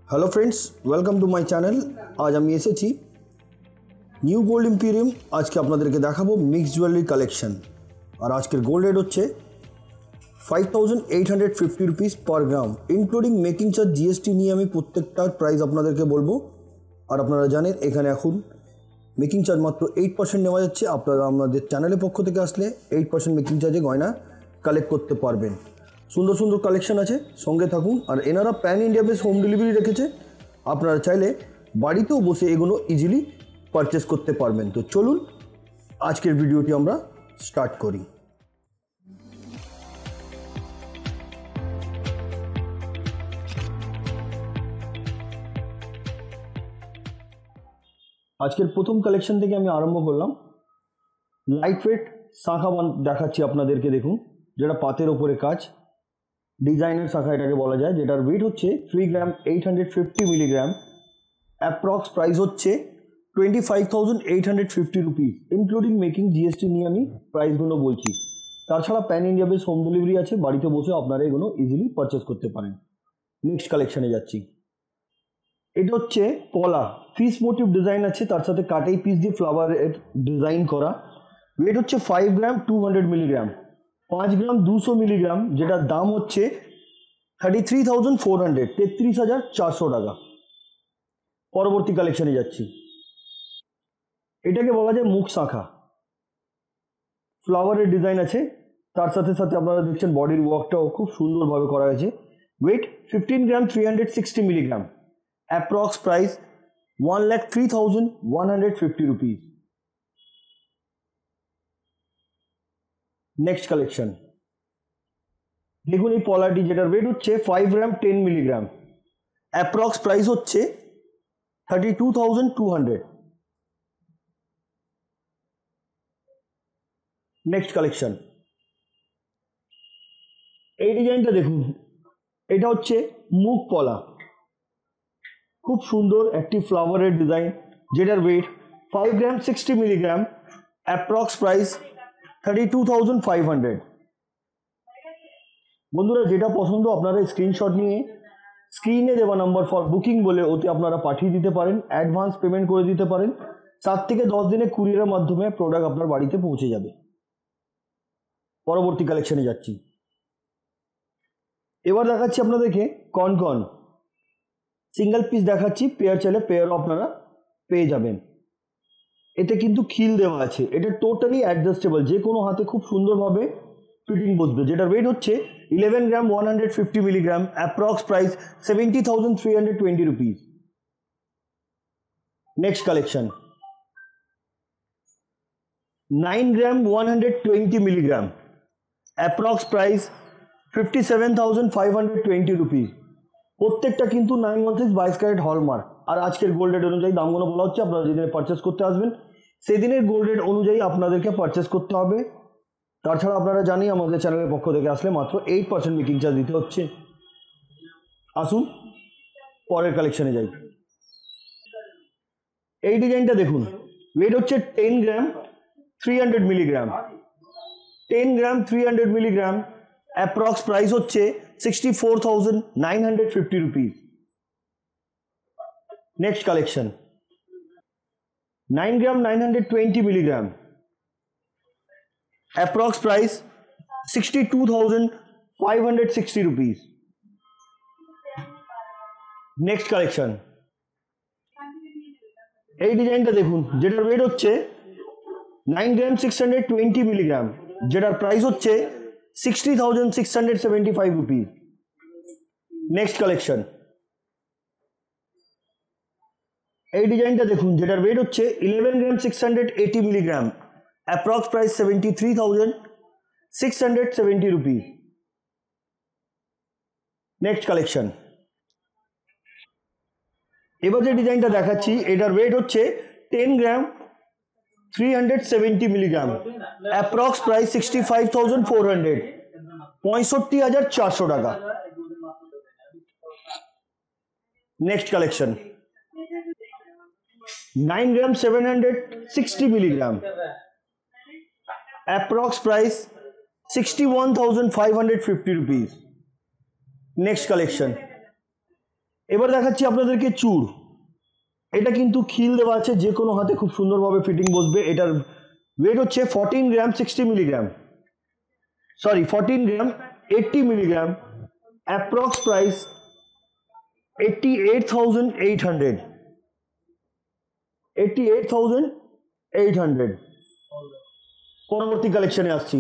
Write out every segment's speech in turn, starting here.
Hello friends, welcome to my channel. आज আমি এসেছি নিউ গোল্ড ইম্পেরিয়াম। আজকে আপনাদেরকে দেখাবো মিক্স জুয়েলারি কালেকশন। আর আজকের গোল্ড রেট হচ্ছে 5850 রুপিস পার গ্রাম, ইনক্লুডিং মেকিং চার্জ জিএসটি নিয়ে আমি প্রত্যেকটার প্রাইস আপনাদেরকে বলবো। আর আপনারা জানেন এখানে এখন মেকিং চার্জ মাত্র 8% নেওয়া যাচ্ছে। আপনারা আমাদের চ্যানেলের পক্ষ থেকে আসলে 8% মেকিং চার্জে গয়না কালেক্ট করতে পারবেন। সুন্দর সুন্দর কালেকশন আছে, সঙ্গে থাকুন। আর এনারা pan India base home delivery রেখেছে, আপনারা চাইলে বাড়িতেও বসে এগুলো ইজিলি পারচেস করতে পারবেন। তো চলুন আজকের ভিডিওটি আমরা স্টার্ট করি। আজকের প্রথম কালেকশন থেকে আমি আরম্ভ করলাম। লাইট ওয়েট শাঁখা দেখাচ্ছি আপনাদেরকে, দেখুন, যেটা পাতের ওপরে কাজ, ডিজাইনের শাঁখা এটাকে বলা যায়, যেটার ওয়েট হচ্ছে 3 গ্রাম 850 মিলিগ্রাম। অ্যাপ্রক্স প্রাইস হচ্ছে 25,850 রুপিস, ইনক্লুডিং মেকিং জিএসটি নিয়ে আমি প্রাইসগুলো বলছি। তাছাড়া pan India base home delivery আছে, বাড়িতে বসে আপনারা এগুলো ইজিলি পারচেস করতে পারেন। নেক্সট কালেকশানে যাচ্ছি। এটা হচ্ছে পলা ফিস মোটিভ ডিজাইন আছে, তার সাথে কাটাই পিস দিয়ে ফ্লাওয়ারের ডিজাইন করা। ওয়েট হচ্ছে 5 গ্রাম 200 মিলিগ্রাম, 5 গ্রাম 200 মিলিগ্রাম, যেটার দাম হচ্ছে 33,400, 33,400 টাকা। পরবর্তী কালেকশনে যাচ্ছি। এটাকে বলা যায় মুখ শাঁখা, ফ্লাওয়ারের ডিজাইন আছে, তার সাথে সাথে আপনারা দেখছেন বডির ওয়ার্কটাও খুব সুন্দরভাবে করা হয়েছে। ওয়েট 15 গ্রাম 360 milligram. Approx price 1,03,150 rupees. Next collection দেখুন, এই পলাটি, যেটার ওয়েট হচ্ছে 5 গ্রাম 10 মিলিগ্রাম। অ্যাপ্রক্স প্রাইস হচ্ছে 32,200। নেক্সট কালেকশন, এই ডিজাইনটা দেখুন, এটা হচ্ছে মুখ পলা, খুব সুন্দর একটি ফ্লাওয়ারের ডিজাইন, যেটার ওয়েট 5 গ্রাম 60 মিলিগ্রাম। Approx price 32,500। বন্ধুরা, যেটা পছন্দ আপনারা স্ক্রিনশট নিয়ে স্ক্রিনে দেওয়া নাম্বার ফর বুকিং বলে ওতে আপনারা পাঠিয়ে দিতে পারেন, অ্যাডভান্স পেমেন্ট করে দিতে পারেন। 7 থেকে 10 দিনে কুরিয়ারের মাধ্যমে প্রোডাক্ট আপনার বাড়িতে পৌঁছে যাবে। পরবর্তী কালেকশনে যাচ্ছি। এবার দেখাচ্ছি আপনাদেরকে কনকন সিঙ্গেল পিস দেখাচ্ছি, পেয়ার চাইলে পেয়ারও আপনারা পেয়ে যাবেন। এতে কিন্তু খিল দেওয়া আছে, এটা টোটালি অ্যাডজাস্টেবল, যে কোনো হাতে খুব সুন্দরভাবে ফিটিং বসবে। যেটার ওয়েট হচ্ছে 11 গ্রাম 150 milligram. Approx price 70,320 rupees. Next collection, 9 গ্রাম 120 মিলিগ্রাম। Approx price 57,520 rupees. প্রত্যেকটা কিন্তু 916 22 ক্যারেট হলমার্ক। আর আজকের গোল্ড রেট অনুযায়ী দামগুলো বলা হচ্ছে, আপনারা যেদিনে পারচেস করতে আসবেন সেদিনের গোল্ড রেট অনুযায়ী আপনাদেরকে পারচেস করতে হবে। তাছাড়া আপনারা জানি আমাদের চ্যানেলের পক্ষ থেকে আসলে মাত্র 8% মেকিং চার্জ দিতে হচ্ছে। আসুন পরের কালেকশনে যাই। এই ডিজাইনটা দেখুন, ওয়েট হচ্ছে 10 গ্রাম 300 মিলিগ্রাম। 10 গ্রাম 300 মিলিগ্রাম। অ্যাপ্রক্স প্রাইস হচ্ছে 64,950 রুপিস। নেক্সট কালেকশন, 9 গ্রাম 920 milligram. Approx price 62,560 rupees. Next collection, এই ডিজাইনটা দেখুন, যেটার ওয়েট হচ্ছে 9 গ্রাম 620 মিলিগ্রাম, যেটার প্রাইস হচ্ছে 60,675 রুপিস। নেক্সট কালেকশন, এই ডিজাইনটা দেখুন, যেটার ওয়েট হচ্ছে 11 গ্রাম 680 milligram. Approx price 73,670 rupees. Next collection, এবার যে ডিজাইনটা দেখাচ্ছি এটার ওয়েট হচ্ছে 10 গ্রাম 370 মিলিগ্রাম। অ্যাপ্রক্স প্রাইস 65,400, 65,400 টাকা। নেক্সট কালেকশন, 9 গ্রাম 760 milligram. Approx price 61,550 rupees. Next collection. এবার দেখাচ্ছি আপনাদেরকে চূড়। এটা কিন্তু খিল দেওয়া আছে, যে কোনো হাতে খুব সুন্দরভাবে ফিটিং বসবে। এটার ওয়েট হচ্ছে 14 গ্রাম 60 মিলিগ্রাম, সরি 14 গ্রাম 80 মিলিগ্রাম, অ্যাপ্রক্স প্রাইস 88,800, 88,800। পরবর্তী কালেকশনে আসছি।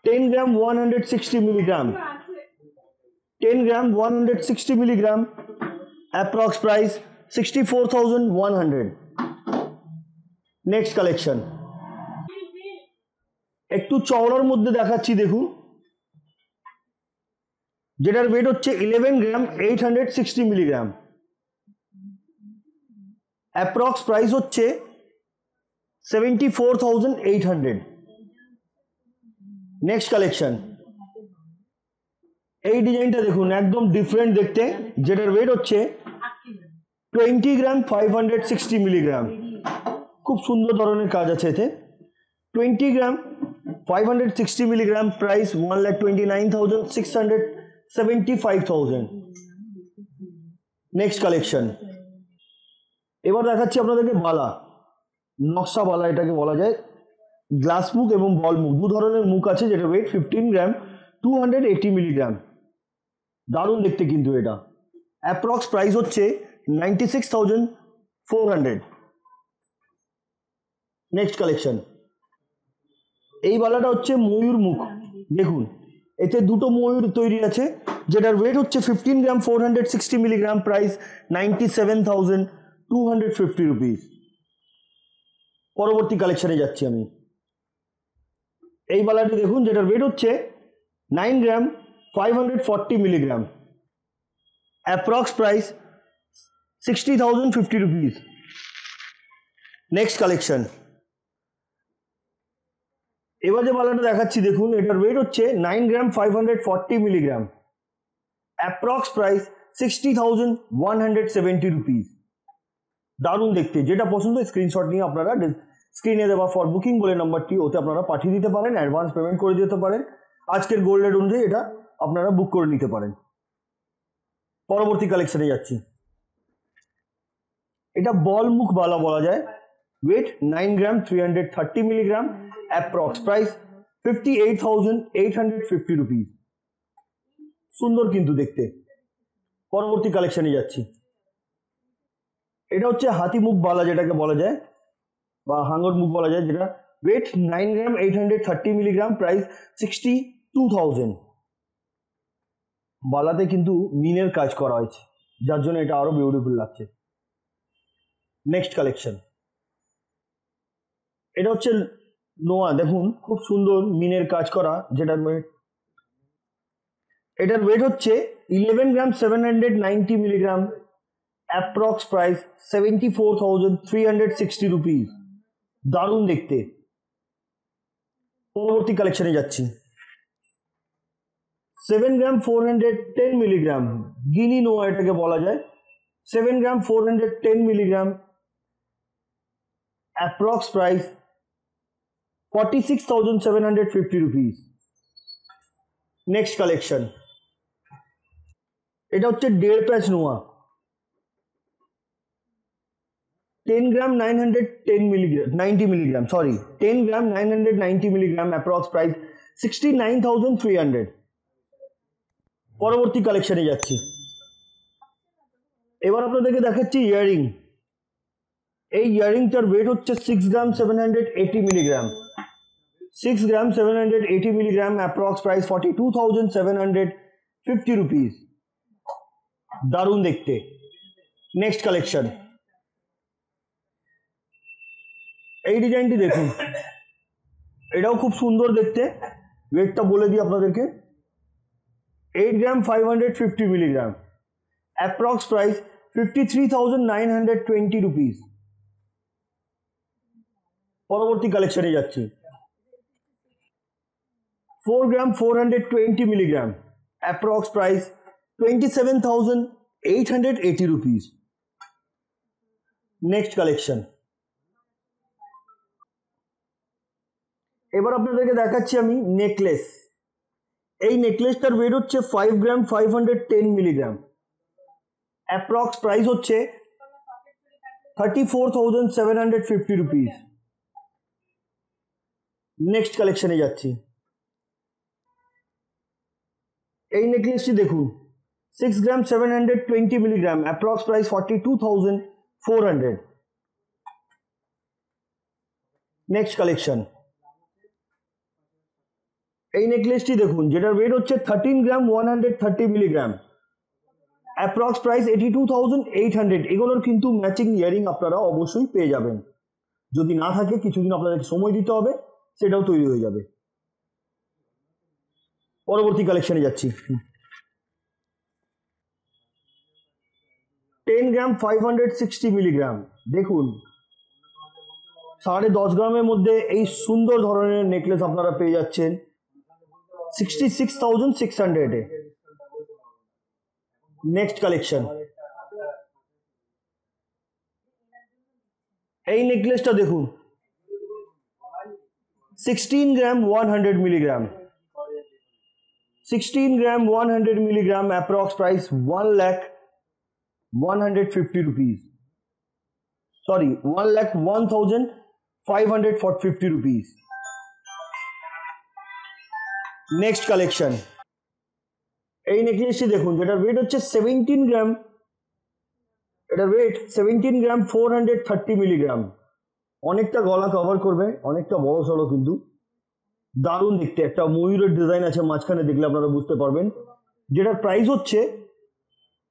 10 গ্রাম 160 মিলিগ্রাম, 10 গ্রাম 160 milligram, approx price 64,100। Next collection একটু চওড়ার মধ্যে দেখাচ্ছি, দেখুন, যেটার ওয়েট হচ্ছে 11 গ্রাম 860 মিলিগ্রাম, অ্যাপ্রক্স প্রাইস হচ্ছে 74,800। নেক্সট কালেকশন, এই ডিজাইনটা দেখুন, একদম ডিফারেন্ট দেখতে, যেটার ওয়েট হচ্ছে 20 গ্রাম 560 মিলিগ্রাম। খুব সুন্দর ধরনের কাজ আছে এতে। 20 গ্রাম 560 মিলিগ্রাম, প্রাইস 1,29,675,000। নেক্সট কালেকশন, এবার দেখাচ্ছি আপনাদেরকে বালা, নকশা বালা এটাকে বলা যায়। গ্লাস মুখ এবং বল মুখ, দু ধরনের মুখ আছে, যেটা ওয়েট 15 গ্রাম 280 মিলিগ্রাম। দারুণ দেখতে কিন্তু এটা। অ্যাপ্রক্স প্রাইস হচ্ছে 96,400। নেক্সট কালেকশন, এই বালাটা হচ্ছে ময়ূর মুখ। দেখুন, এতে দুটো ময়ূর তৈরি আছে, যেটার ওয়েট হচ্ছে 15 গ্রাম 460 মিলিগ্রাম, প্রাইস 97,250 রুপিস। পরবর্তী কালেকশনে যাচ্ছি আমি। এই বালাটি দেখুন, যেটার ওয়েট হচ্ছে 9 গ্রাম 540 milligram, approx price 60,050 rupees. Next collection, এবার যে বালাটা দেখাচ্ছি দেখুন, এটার ওয়েট হচ্ছে 9 গ্রাম 540 মিলিগ্রাম, অ্যাপ্রক্স প্রাইস 60,170 রুপিস। দারুণ দেখতে, যেটা পছন্দ স্ক্রিনশট নিয়ে আপনারা স্ক্রিনে দেওয়া ফর বুকিং বলে নাম্বারটি, ওতে আপনারা পাঠিয়ে দিতে পারেন, অ্যাডভান্স পেমেন্ট করে দিতে পারেন। আজকের গোল্ড রেট অনুযায়ী এটা আপনারা বুক করে নিতে পারেন। পরবর্তী কালেকশনে যাচ্ছি। এটা বল মুখ বালা বলা যায়, ওয়েট 9 গ্রাম 330 মিলিগ্রাম, অ্যাপ্রক্স প্রাইস 58,850 রুপিস। সুন্দর কিন্তু দেখতে। পরবর্তী কালেকশনে যাচ্ছি। এটা হচ্ছে হাতি মুখ বালা, যেটাকে বলা যায়, বা হাঙ্গর মুখ বলা যায়, যেটা ওয়েট 9 গ্রাম 830 মিলিগ্রাম, প্রাইস 62,000। বালাতে কিন্তু মিনের কাজ করা হয়েছে, যার জন্য এটা আরো বিউটিফুল লাগছে। নেক্সট কালেকশন, এটা হচ্ছে নোয়া। দেখুন, খুব সুন্দর মিনের কাজ করা, যেটার ওয়েট, এটার ওয়েট হচ্ছে 11 গ্রাম 790 মিলিগ্রাম, অ্যাপ্রক্স প্রাইস 74,360 রুপিস। দারুণ দেখতে। পরবর্তী কালেকশনে যাচ্ছি। 7 গ্রাম 410 মিলিগ্রাম, গিনি নোয়া এটাকে বলা যায়, 7 গ্রাম 410 milligram, approx price 46,750 rupees. Next collection, এটা হচ্ছে 1.5 প্যাচ নোয়া, 10 গ্রাম 910 মিলিগ্রাম 90 মিলিগ্রাম, সরি 10 গ্রাম 990 মিলিগ্রাম, অ্যাপ্রক্স প্রাইস 69,300। পরবর্তী কালেকশনে যাচ্ছি। এবার আপনাদেরকে দেখাচ্ছি ইয়ারিং। এই ইয়ারিংটার ওয়েট হচ্ছে 6 গ্রাম 780 মিলিগ্রাম, 6 গ্রাম 780 মিলিগ্রাম, অ্যাপ্রক্স প্রাইস 42,750 রুপিস। দারুণ দেখতে। নেক্সট কালেকশন, এই ডিজাইনটি দেখুন, এটাও খুব সুন্দর দেখতে। ওয়েটটা বলে দিই আপনাদেরকে, 8 গ্রাম 550 মিলিগ্রাম, অ্যাপ্রক্স প্রাইস 53,920 রুপিস। পরবর্তী কালেকশনে যাচ্ছি। 4 গ্রাম 420 milligram, approx price 27,880 rupees. Next collection, এবার আপনাদেরকে দেখাচ্ছি আমি নেকলেস। এই নেকলেসটার ওয়েট হচ্ছে 5 গ্রাম 510 মিলিগ্রাম, অ্যাপ্রক্স প্রাইস হচ্ছে 34,750 রুপিস। নেক্সট কালেকশনে যাচ্ছি। এই নেকলেসটি দেখুন 6 গ্রাম 720 milligram, approx price 42,400। Next collection. এই নেকলেসটি দেখুন যেটার ওয়েট হচ্ছে 13 গ্রাম 130 মিলিগ্রাম, অ্যাপ্রক্স প্রাইস 82,800। এগুলোর কিন্তু ম্যাচিং ইয়ারিং আপনারা অবশ্যই পেয়ে যাবেন, যদি না থাকে কিছুদিন আপনাদের সময় দিতে হবে, সেটাও তৈরি হয়ে যাবে। পরবর্তী কালেকশনে যাচ্ছি। 10 গ্রাম 560 মিলিগ্রাম, দেখুন 10.5 গ্রামের মধ্যে এই সুন্দর ধরনের নেকলেস আপনারা পেয়ে যাচ্ছেন 66,600 এ। Next collection. এই নেকলেসটা দেখুন 16 গ্রাম 100 মিলিগ্রাম, 16 গ্রাম 100 milligram, approx price 1,150 rupees, sorry 1,01,550 rupees. Next collection. এই নেকলেসটি দেখুন যেটার ওয়েট হচ্ছে 17 গ্রাম, এটার ওয়েট 17 গ্রাম 430 মিলিগ্রাম, অনেকটা গলা কভার করবে, অনেকটা বড় সড়ো, কিন্তু দারুণ দেখতে। একটা ময়ূরের ডিজাইন আছে মাঝখানে, দেখলে আপনারা বুঝতে পারবেন। যেটার প্রাইস হচ্ছে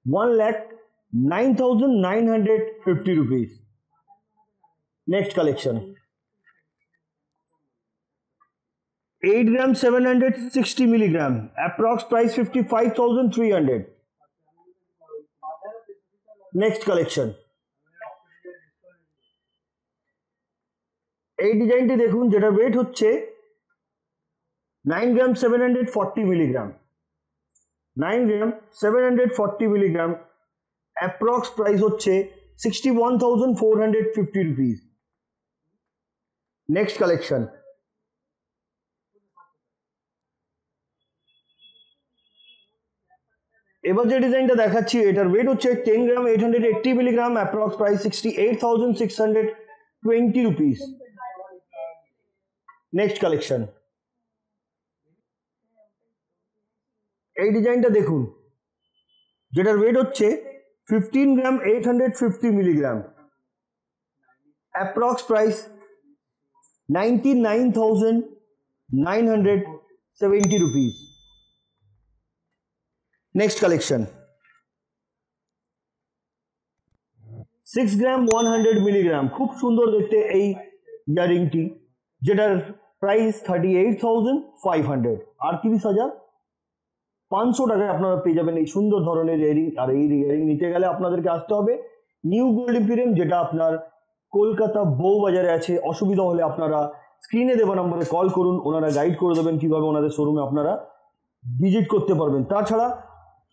1,09,950 রুপিস। Next collection. 8 গ্রাম 760 milligram, approx price 55,300। Next collection. এই ডিজাইনটি দেখুন যেটা ওয়েট হচ্ছে 9 গ্রাম 740 মিলিগ্রাম, 9 গ্রাম 740 মিলিগ্রাম, অ্যাপ্রক্স প্রাইস হচ্ছে 61,450 রুপিস। Next collection. এবার যে ডিজাইনটা দেখাচ্ছি এটার ওয়েট হচ্ছে 10 গ্রাম 880 milligram, approx price 68,620 rupees. Next collection. এই ডিজাইনটা দেখুন যেটার ওয়েট হচ্ছে 15 গ্রাম 850 milligram, approx price 99,970 rupees. Next collection. 6 গ্রাম 100 মিলিগ্রাম, খুব সুন্দর দেখতে এই ইয়ারিংটি, যেটার প্রাইস 38,500, 38,500 টাকায় আপনারা পেয়ে যাবেন এই সুন্দর ধরনের ইয়ারিং। আর এই ইয়ারিং নিতে গেলে আপনাদেরকে আসতে হবে নিউ গোল্ড ইম্পিরিয়াম, যেটা আপনার কলকাতা বউবাজারে আছে। অসুবিধা হলে আপনারা স্ক্রিনে দেওয়া নম্বরে কল করুন, ওনারা গাইড করে দেবেন কিভাবে ওনাদের শোরুমে আপনারা ভিজিট করতে পারবেন। তাছাড়া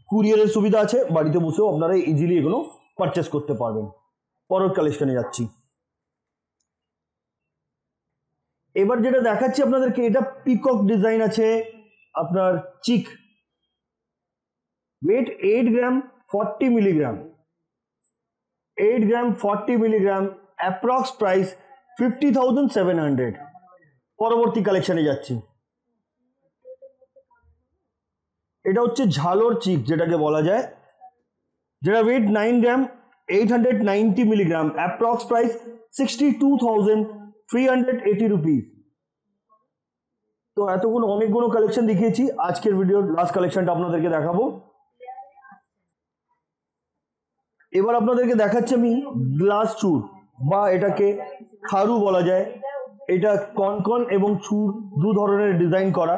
কুরিয়ারের সুবিধা আছে, বাড়িতে বসেও আপনারা ইজিলি এগুলো পারচেস করতে পারবেন। পরের কালেকশনে যাচ্ছি। এবার যেটা দেখাচ্ছি আপনাদেরকে, এটা পিকক ডিজাইন আছে আপনার চিক, ওয়েট 8 গ্রাম 40 মিলিগ্রাম, 8 গ্রাম 40 মিলিগ্রাম, অ্যাপ্রক্স প্রাইস 50,700। পরবর্তী কালেকশনে যাচ্ছি। এটা হচ্ছে ঝালোর চিক যেটাকে বলা যায়, যেটা ওয়েট 9 গ্রাম 890 মিলিগ্রাম, অ্যাপ্রক্স প্রাইস 62,380 রুপিস। তো এতগুলো অনেকগুলো কালেকশন দেখিয়েছি, আজকের ভিডিওর লাস্ট কালেকশনটা আপনাদেরকে দেখাবো। এবার আপনাদেরকে দেখাচ্ছি আমি গ্লাস চুর, বা এটাকে খারু বলা যায়। এটা কনকন এবং চুর দু ধরনের ডিজাইন করা,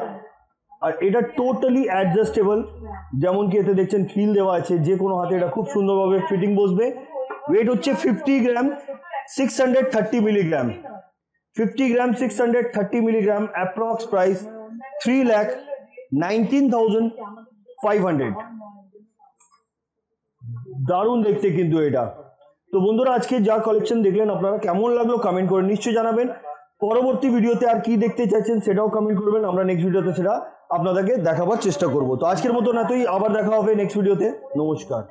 আর এটা টোটালি অ্যাডজাস্টেবল, যেমন কি এতে দেখছেন খিল দেওয়া আছে, যে কোনো হাতে এটা খুব সুন্দরভাবে ফিটিং বসবে। ওয়েট হচ্ছে 50 গ্রাম 630 মিলিগ্রাম, 50 গ্রাম 630 মিলিগ্রাম, অ্যাপ্রক্স প্রাইস 3,19,500। দারুণ দেখতে কিন্তু এটা। তো বন্ধুরা, আজকে যা কালেকশন দেখলেন আপনারা কেমন লাগলো কমেন্ট করে নিশ্চয়ই জানাবেন। পরবর্তী ভিডিওতে আর কি দেখতে চাইছেন সেটাও কমেন্ট করবেন, আমরা নেক্সট ভিডিওতে সেটা আপনাদেরকে দেখাবার চেষ্টা করব। তো আজকের মতন এতই, আবার দেখা হবে নেক্সট ভিডিওতে। নমস্কার।